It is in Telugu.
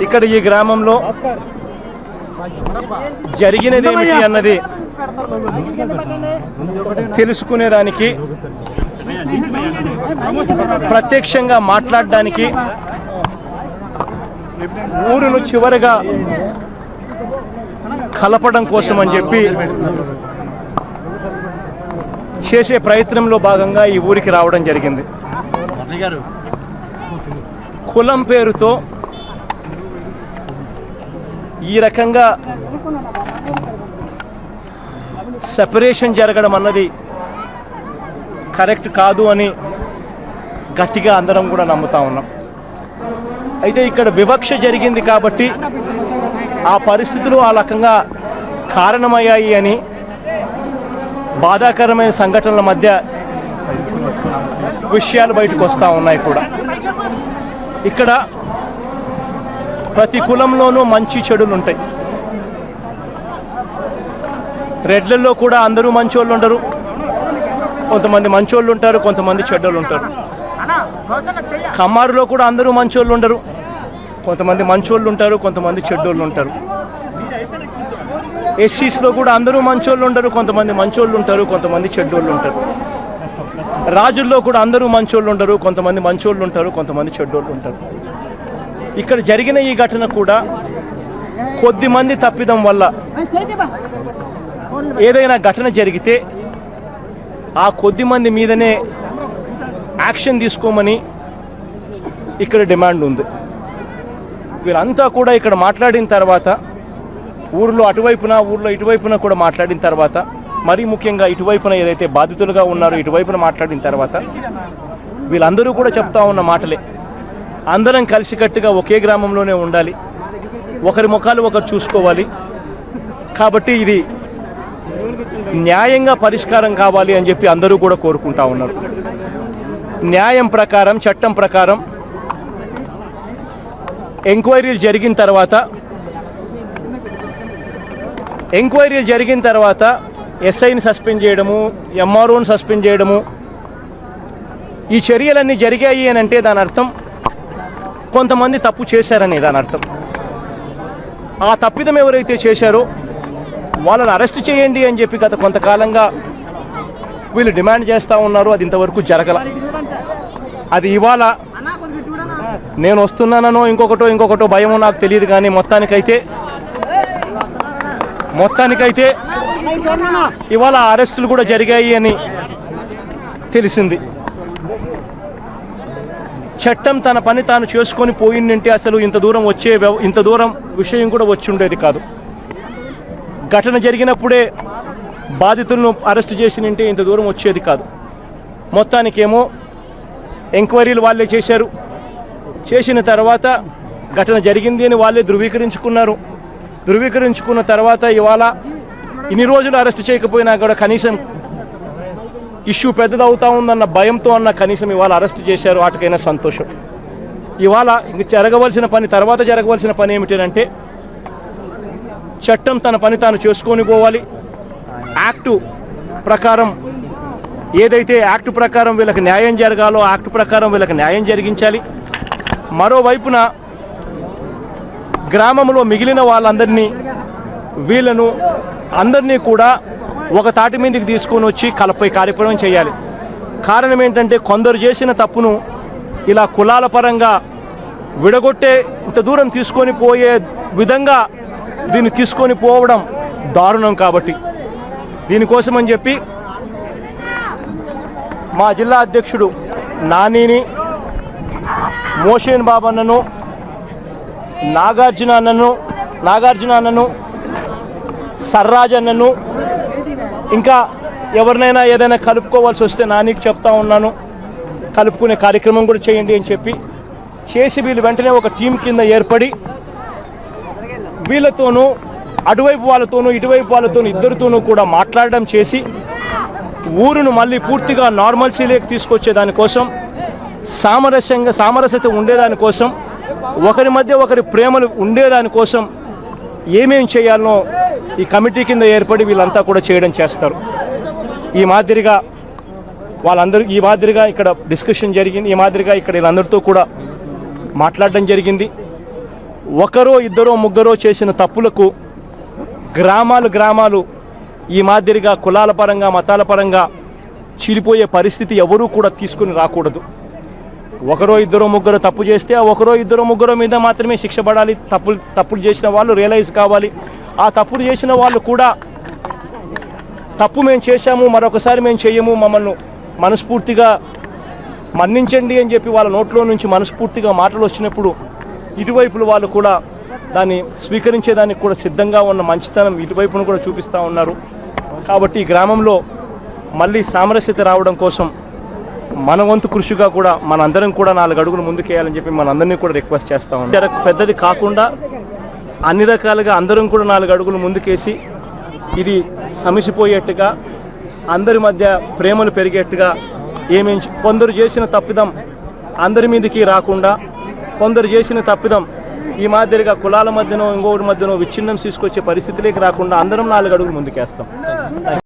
ఇక్కడ ఈ గ్రామంలో జరిగినది ఏమిటి అన్నది తెలుసుకునేదానికి, ప్రత్యక్షంగా మాట్లాడడానికి, ఊరును చివరిగా కలపడం కోసం అని చెప్పి చేసే ప్రయత్నంలో భాగంగా ఈ ఊరికి రావడం జరిగింది. కులం పేరుతో ఈ రకంగా సెపరేషన్ జరగడం అన్నది కరెక్ట్ కాదు అని గట్టిగా అందరం కూడా నమ్ముతా ఉన్నాం. అయితే ఇక్కడ వివక్ష జరిగింది కాబట్టి ఆ పరిస్థితులు ఆ రకంగా కారణమయ్యాయి అని బాధాకరమైన సంఘటనల మధ్య విషయాలు బయటకు వస్తూ ఉన్నాయి కూడా. ఇక్కడ ప్రతి కులంలోనూ మంచి చెడులు ఉంటాయి. రెడ్లలో కూడా అందరూ మంచోళ్ళు ఉండరు, కొంతమంది మంచోళ్ళు ఉంటారు, కొంతమంది చెడ్డోళ్ళు ఉంటారు. కమ్మారులో కూడా అందరూ మంచోళ్ళు ఉండరు, కొంతమంది మంచోళ్ళు ఉంటారు, కొంతమంది చెడ్డోళ్ళు ఉంటారు. ఎస్సీస్లో కూడా అందరూ మంచోళ్ళు ఉండరు, కొంతమంది మంచోళ్ళు ఉంటారు, కొంతమంది చెడ్డోళ్ళు ఉంటారు. రాజుల్లో కూడా అందరూ మంచోళ్ళు ఉండరు, కొంతమంది మంచోళ్ళు ఉంటారు, కొంతమంది చెడ్డోళ్ళు ఉంటారు. ఇక్కడ జరిగిన ఈ ఘటన కూడా కొద్దిమంది తప్పిదం వల్ల ఏదైనా ఘటన జరిగితే ఆ కొద్దిమంది మీదనే యాక్షన్ తీసుకోమని ఇక్కడ డిమాండ్ ఉంది. వీళ్ళంతా కూడా ఇక్కడ మాట్లాడిన తర్వాత, ఊరిలో అటువైపున ఊర్లో ఇటువైపున కూడా మాట్లాడిన తర్వాత, మరీ ముఖ్యంగా ఇటువైపున ఏదైతే బాధితులుగా ఉన్నారో ఇటువైపున మాట్లాడిన తర్వాత వీళ్ళందరూ కూడా చెప్తా ఉన్న మాటలే, అందరం కలిసికట్టుగా ఒకే గ్రామంలోనే ఉండాలి, ఒకరి ముఖాలు ఒకరు చూసుకోవాలి, కాబట్టి ఇది న్యాయంగా పరిష్కారం కావాలి అని చెప్పి అందరూ కూడా కోరుకుంటా ఉన్నారు. న్యాయం ప్రకారం, చట్టం ప్రకారం ఎంక్వైరీలు జరిగిన తర్వాత ఎస్ఐని సస్పెండ్ చేయడము, ఎంఆర్ఓని సస్పెండ్ చేయడము, ఈ చర్యలన్నీ జరిగాయి అని అంటే దాని అర్థం కొంతమంది తప్పు చేశారని దాని అర్థం. ఆ తప్పిదం ఎవరైతే చేశారో వాళ్ళని అరెస్ట్ చేయండి అని చెప్పి గత కొంతకాలంగా వీళ్ళు డిమాండ్ చేస్తూ ఉన్నారు. అది ఇంతవరకు జరగల. అది ఇవాళ నేను వస్తున్నానో ఇంకొకటో భయమో నాకు తెలియదు, కానీ మొత్తానికైతే ఇవాళ అరెస్టులు కూడా జరిగాయి అని తెలిసింది. చట్టం తన పని తాను చేసుకొని పోయిందంటే అసలు ఇంత దూరం విషయం కూడా వచ్చి ఉండేది కాదు. ఘటన జరిగినప్పుడే బాధితులను అరెస్ట్ చేసినంటే ఇంత దూరం వచ్చేది కాదు. మొత్తానికేమో ఎంక్వైరీలు వాళ్ళే చేశారు. చేసిన తర్వాత ఘటన జరిగింది అని వాళ్ళే ధృవీకరించుకున్న తర్వాత ఇవాళ ఇన్ని రోజులు అరెస్ట్ చేయకపోయినా కూడా కనీసం ఇష్యూ పెద్దదవుతా ఉందన్న భయంతో కనీసం ఇవాళ అరెస్ట్ చేశారు. వాటికైనా సంతోషం. ఇవాళ ఇంక తర్వాత జరగవలసిన పని ఏమిటంటే చట్టం తన పని తాను చేసుకొని పోవాలి. యాక్టు ప్రకారం ఏదైతే యాక్టు ప్రకారం వీళ్ళకి న్యాయం జరగాలో యాక్టు ప్రకారం వీళ్ళకి న్యాయం జరిగించాలి. మరోవైపున గ్రామంలో మిగిలిన వీళ్ళను అందరినీ కూడా ఒక తాటి మీదకి తీసుకొని వచ్చి కలపై కార్యక్రమం చేయాలి. కారణం ఏంటంటే కొందరు చేసిన తప్పును ఇలా కులాల పరంగా విడగొట్టే ఇంత దూరం తీసుకొని పోయే విధంగా దీన్ని తీసుకొని పోవడం దారుణం. కాబట్టి దీనికోసం అని చెప్పి మా జిల్లా అధ్యక్షుడు నానిని, మోషేన్ బాబు అన్నను, నాగార్జున అన్నను, సర్రాజ్ అన్నను, ఇంకా ఎవరినైనా ఏదైనా కలుపుకోవాల్సి వస్తే నానికి చెప్తా ఉన్నాను, కలుపుకునే కార్యక్రమం కూడా చేయండి అని చెప్పి చేసి వీళ్ళు వెంటనే ఒక టీం కింద ఏర్పడి వీళ్ళతోనూ అటువైపు వాళ్ళతోనూ ఇటువైపు వాళ్ళతోనూ ఇద్దరితోనూ కూడా మాట్లాడడం చేసి ఊరును మళ్ళీ పూర్తిగా నార్మల్సీలోకి తీసుకొచ్చే దానికోసం, సామరస్యత ఉండేదానికోసం, ఒకరి మధ్య ఒకరి ప్రేమలు ఉండేదానికోసం ఏమేం చేయాలనో ఈ కమిటీ కింద ఏర్పడి వీళ్ళంతా కూడా చేస్తారు. ఈ మాదిరిగా ఇక్కడ డిస్కషన్ జరిగింది. ఈ మాదిరిగా ఇక్కడ వీళ్ళందరితో కూడా మాట్లాడడం జరిగింది. ఒకరో ఇద్దరో ముగ్గురో చేసిన తప్పులకు గ్రామాలు ఈ మాదిరిగా కులాల పరంగా మతాల పరంగా చీలిపోయే పరిస్థితి ఎవరూ కూడా తీసుకుని రాకూడదు. ఒకరో ఇద్దరో ముగ్గురు తప్పు చేస్తే ఆ ఒకరో ఇద్దరో ముగ్గురో మీద మాత్రమే శిక్ష పడాలి. తప్పులు చేసిన వాళ్ళు రియలైజ్ కావాలి. ఆ తప్పులు చేసిన వాళ్ళు కూడా తప్పు మేము చేశాము, మరొకసారి మేము చేయము, మమ్మల్ని మనస్ఫూర్తిగా మన్నించండి అని చెప్పి వాళ్ళ నోట్లో నుంచి మనస్ఫూర్తిగా మాటలు వచ్చినప్పుడు ఇటువైపులు వాళ్ళు కూడా దాన్ని స్వీకరించేదానికి కూడా సిద్ధంగా ఉన్న మంచితనం ఇటువైపును కూడా చూపిస్తూ ఉన్నారు. కాబట్టి ఈ గ్రామంలో మళ్ళీ సామరస్యత రావడం కోసం మన వంతు కృషిగా కూడా మనందరం కూడా 4 అడుగులు ముందుకేయాలని చెప్పి మనందరినీ కూడా రిక్వెస్ట్ చేస్తూ ఉన్నాం. పెద్దది కాకుండా అన్ని రకాలుగా అందరం కూడా 4 అడుగులు ముందుకేసి ఇది సమిసిపోయేట్టుగా అందరి మధ్య ప్రేమలు పెరిగేట్టుగా కొందరు చేసిన తప్పిదం అందరి మీదకి రాకుండా, కొందరు చేసిన తప్పిదం ఈ మాదిరిగా కులాల మధ్యనో ఇంకొకటి మధ్యనో విచ్ఛిన్నం తీసుకొచ్చే పరిస్థితిలోకి రాకుండా అందరం 4 అడుగులు ముందుకేస్తాం.